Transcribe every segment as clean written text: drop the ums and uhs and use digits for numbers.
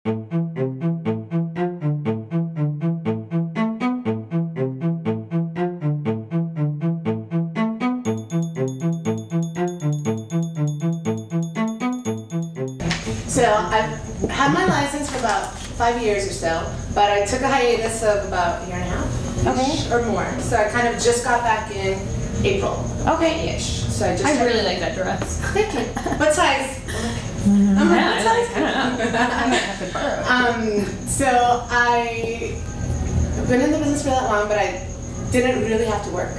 So I've had my license for about 5 years or so, but I took a hiatus of about a year and a half or more. So I kind of just got back in April. Okay-ish. So I really like that dress. Thank you. What size? I'm like, what size? I don't know. I might have to borrow. So I've been in the business for that long, but I didn't really have to work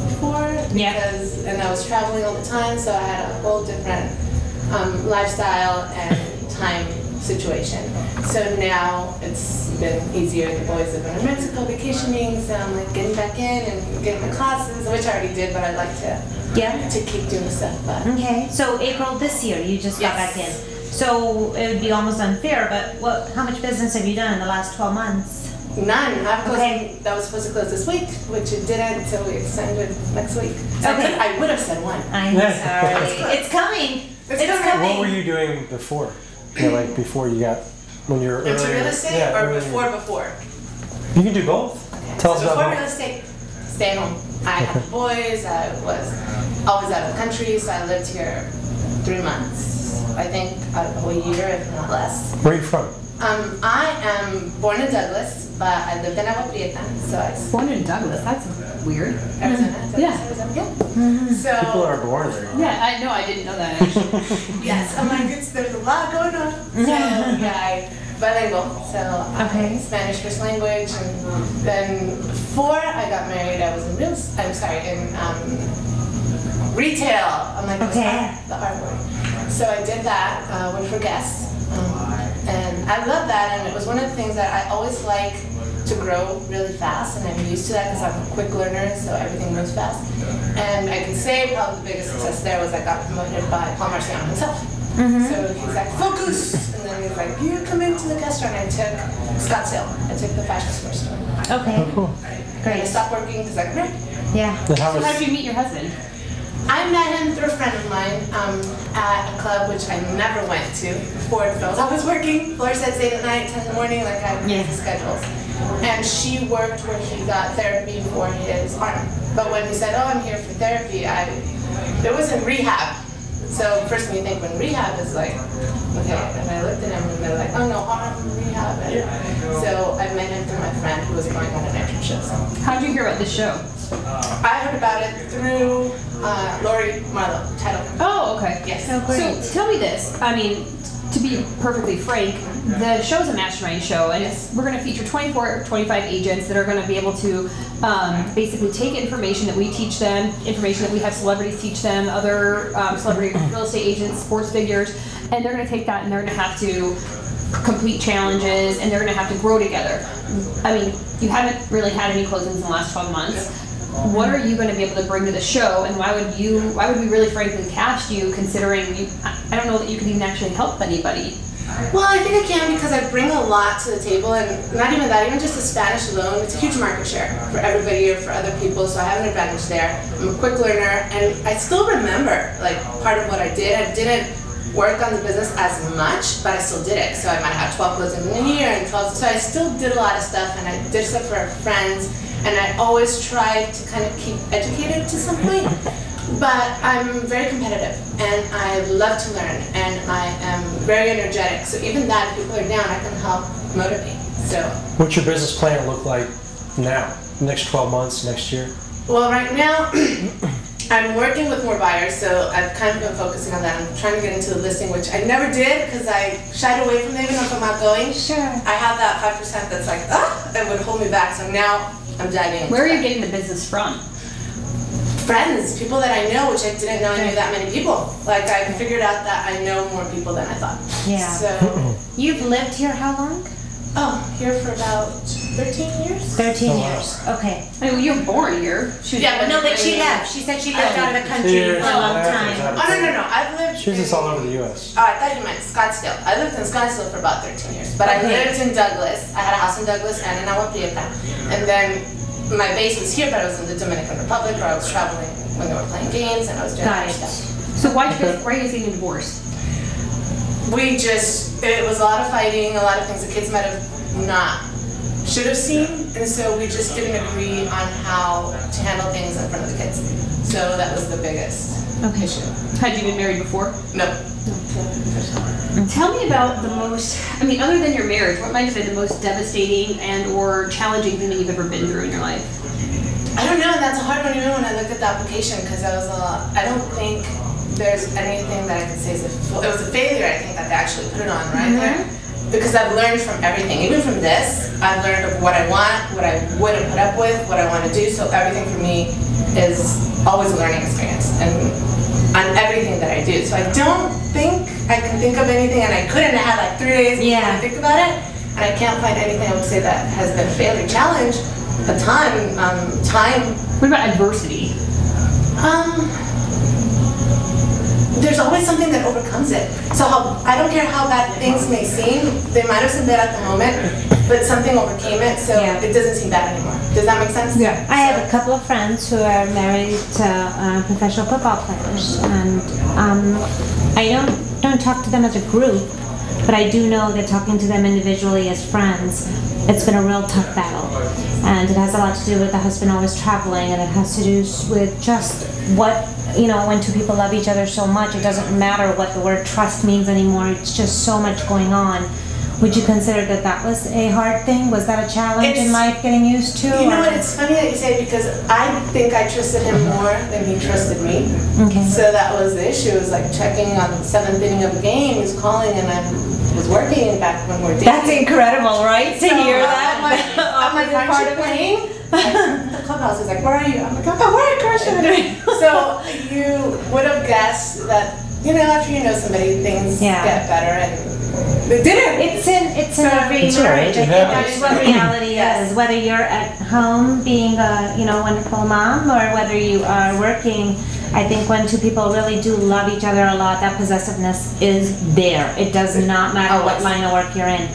before because, and I was traveling all the time, so I had a whole different lifestyle and time situation. So now it's been easier. The boys have been in Mexico vacationing, so I'm like getting back in and getting my classes, which I already did, but I'd like to keep doing stuff. But. Okay, so April this year, you just got back in. So it would be almost unfair, but how much business have you done in the last 12 months? None. That was supposed to close this week, which it didn't, so we extended next week. So I would have said one. I'm sorry. It's coming. It's coming. What were you doing before? You know, like before you got, when you were earlier? Into real estate or before? You can do both. Okay. Tell us about before real estate, stay at home. I had boys, I was always out of the country, so I lived here 3 months. I think out of a whole year, if not less. Where are you from? I am born in Douglas, but I lived in Agua Prieta, so I... Born in Douglas, that's weird. Arizona? Yeah. Yeah. So, people are born there. Yeah, I know, I didn't know that actually. Yes, I'm like, there's a lot going on. So, yeah, bilingual, so Spanish first language, and then before I got married, I was in retail. I'm like, the R word. So I did that, worked for guests. And I love that, and it was one of the things that I always like to grow really fast, and I'm used to that because I'm a quick learner, so everything moves fast. And I can say probably the biggest success there was I got promoted by Paul Marciano himself. So he's like, focus! And then he's like, you come into the restaurant. I took Scottsdale. I took the fashion store store. Okay. Oh, cool. Great. And I stopped working because I got married. Yeah. So how did you meet your husband? I met him through a friend of mine at a club which I never went to before because I was working. Floor sets 8 at night, 10 in the morning, like I had busy schedules. And she worked where he got therapy for his arm. But when he said, oh, I'm here for therapy, there wasn't rehab. So first thing you think when rehab is like, okay, and I looked at him and they're like, oh no, arm rehab. And so I met him through my friend who was going on an internship. So. How did you hear about this show? I heard about it through Lori Marlowe, title. Oh, okay. Yes. So tell me this. I mean, to be perfectly frank, the show's a mastermind show, and we're going to feature 24 or 25 agents that are going to be able to basically take information that we teach them, information that we have celebrities teach them, other celebrity real estate agents, sports figures, and they're going to take that and they're going to have to complete challenges, and they're going to have to grow together. I mean, you haven't really had any closings in the last 12 months. What are you going to be able to bring to the show, and why would we really frankly cast you, considering I don't know that you can even actually help anybody? Well, I think I can because I bring a lot to the table, and not even that, even just the Spanish alone, it's a huge market share for everybody or for other people, so I have an advantage there. I'm a quick learner, and I still remember like part of what I did. I didn't work on the business as much, but I still did it. So I might have 12 closings in a year, and 12, so I still did a lot of stuff, and I did stuff for friends. And I always tried to kind of keep educated to some point, but I'm very competitive and I love to learn and I am very energetic. So even that, if people are down, I can help motivate. So. What's your business plan look like now? Next 12 months, next year? Well, right now, I'm working with more buyers, so I've kind of been focusing on that. I'm trying to get into the listing, which I never did because I shied away from it even if I'm outgoing. Sure. I have that 5% that's like, that would hold me back. So now I'm diving into Where are you getting the business from? Friends, people that I know, which I didn't know I knew that many people. Like I figured out that I know more people than I thought. Yeah. So. You've lived here how long? Oh, here for about 13 years. 13 years. Okay. I mean, you were born here. Yeah, but no, but she left. She said she lived out of the country for a long time. Oh, no. I've lived. She's just all over the U.S. Oh, I thought you meant Scottsdale. I lived in Scottsdale for about 13 years. But I lived in Douglas. I had a house in Douglas and in Agua Prieta. And then my base was here, but I was in the Dominican Republic, or I was traveling when they were playing games, and I was doing other stuff. So why are you guys getting divorced? We just it was a lot of fighting, a lot of things the kids might have should have seen, and so we just didn't agree on how to handle things in front of the kids. So that was the biggest issue. Had you been married before? No. Tell me about the most, I mean, other than your marriage, what might have been the most devastating and or challenging thing that you've ever been through in your life? I don't know, and that's a hard one even when I looked at the application, because I don't think there's anything that I could say it was a failure. I think that they actually put it on right there. Because I've learned from everything, even from this, I've learned of what I want, what I wouldn't put up with, what I want to do, so everything for me is always a learning experience, and on everything that I do. So I don't think I can think of anything, and I couldn't have like 3 days to think about it, and I can't find anything I would say that has been a failure. Challenge, a ton, time. What about adversity? There's always something that overcomes it. So I don't care how bad things may seem, they might have seemed bad at the moment, but something overcame it, so it doesn't seem bad anymore. Does that make sense? Yeah. I have a couple of friends who are married to professional football players, and I don't talk to them as a group, but I do know that talking to them individually as friends, it's been a real tough battle. And it has a lot to do with the husband always traveling, and it has to do with just what, when two people love each other so much, it doesn't matter what the word trust means anymore. It's just so much going on. Would you consider that was a hard thing? Was that a challenge in life getting used to? You know what, it's funny that you say it, because I think I trusted him more than he trusted me. Okay. So that was the issue. It was like checking on the 7th inning of a game, he's calling, and I was working back when we were dating. That's incredible, right? To hear that. I'm like, aren't you playing? The clubhouse is like, where are you? I'm like, I'm at work, Christian. So you would have guessed that, after you know somebody, things get better, and they didn't. It's in every marriage. I think that's what reality is. Whether you're at home being a wonderful mom, or whether you are working, I think when two people really do love each other a lot, that possessiveness is there. It does not matter what line of work you're in.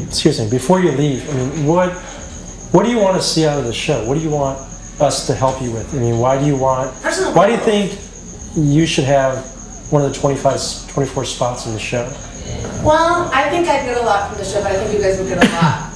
Excuse me. Before you leave, I mean, what do you want to see out of the show? What do you want us to help you with? I mean, why do you think you should have one of the 24 spots in the show? Well, I think I get a lot from the show, but I think you guys would get a lot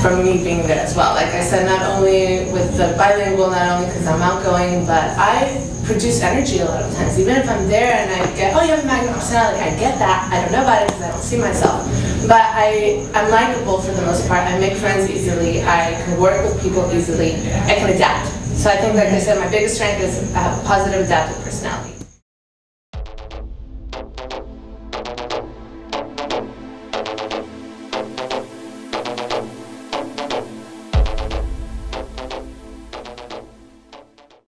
from me being there as well. Like I said, not only with the bilingual, not only because I'm outgoing, but I produce energy a lot of times. Even if I'm there and I get, oh, you have a magnet personality, I get that. I don't know about it because I don't see myself. But I'm likable for the most part. I make friends easily. I can work with people easily. I can adapt. So I think, like I said, my biggest strength is I have a positive, adaptive personality.